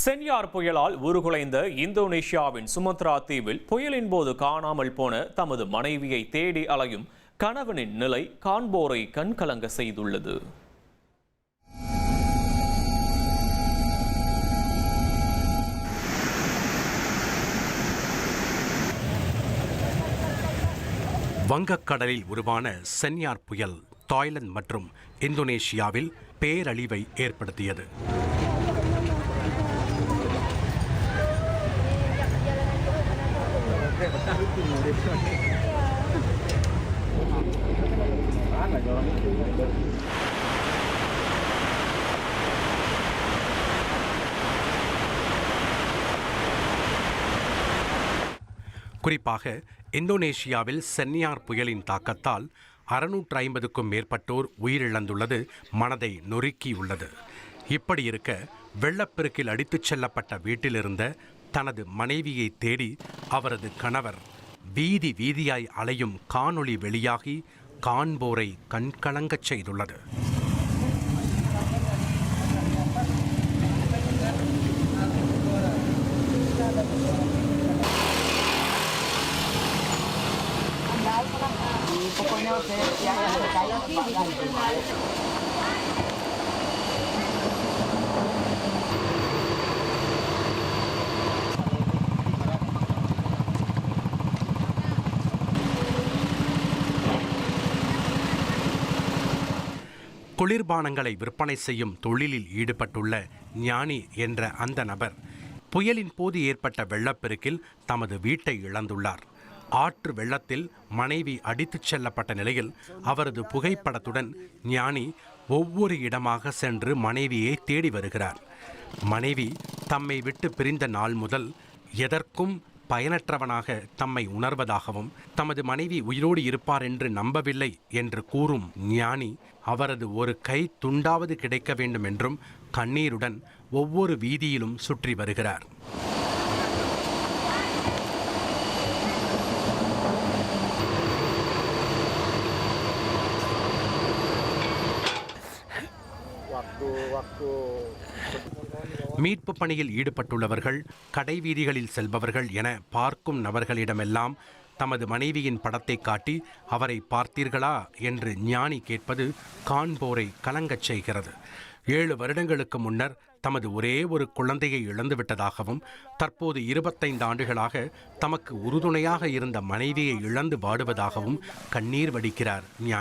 சென்யார் புயலால் உருகுலைந்த இந்தோனேஷியாவின் சுமத்ரா தீவில் புயலின் போது காணாமல் போன தமது மனைவியை தேடி அலையும் கணவனின் நிலை காண்போரை கண்கலங்க செய்துள்ளது. வங்கக்கடலில் உருவான சென்யார் புயல் தாய்லாந்து மற்றும் இந்தோனேஷியாவில் பேரழிவை ஏற்படுத்தியது. குறிப்பாக இந்தோனேஷியாவில் சென்யார் புயலின் தாக்கத்தால் 650க்கும் மேற்பட்டோர் உயிரிழந்துள்ளது மனதை நொறுக்கியுள்ளது. இப்படி இருக்க வெள்ளப்பெருக்கில் அடித்துச் செல்லப்பட்ட வீட்டிலிருந்த தனது மனைவியை தேடி அவரது கணவர் வீதி வீதியாய் அலையும் காணொளி வெளியாகி காண்போரை கண்கலங்கச் செய்துள்ளது. குளிர்பானங்களை விற்பனை செய்யும் தொழிலில் ஈடுபட்டுள்ள ஞானி என்ற அந்த நபர் புயலின் போது ஏற்பட்ட வெள்ளப்பெருக்கில் தமது வீட்டை இழந்துள்ளார். ஆற்று வெள்ளத்தில் மனைவி அடித்துச் செல்லப்பட்ட நிலையில் அவரது புகைப்படத்துடன் ஞானி ஒவ்வொரு இடமாக சென்று மனைவியை தேடி வருகிறார். மனைவி தம்மை விட்டு பிரிந்த நாள் முதல் எதற்கும் பயனற்றவனாக தம்மை உணர்வதாகவும் தமது மனைவி உயிரோடு இருப்பார் என்று நம்பவில்லை என்று கூறும் ஞானி அவரது ஒரு கை துண்டாவது கிடைக்க வேண்டும் என்றும் கண்ணீருடன் ஒவ்வொரு வீதியிலும் சுற்றி வருகிறார். மீட்பு பணியில் ஈடுபட்டுள்ளவர்கள், கடை வீதிகளில் செல்பவர்கள் என பார்க்கும் நபர்களிடமெல்லாம் தமது மனைவியின் படத்தை காட்டி அவரை பார்த்தீர்களா என்று ஞானி கேட்பது காண்போரை கலங்கச் செய்கிறது. 7 வருடங்களுக்கு முன்னர் தமது ஒரே ஒரு குழந்தையை இழந்துவிட்டதாகவும் தற்போது 25 ஆண்டுகளாக தமக்கு உறுதுணையாக இருந்த மனைவியை இழந்து வாடுவதாகவும் கண்ணீர் வடிக்கிறார் ஞானி.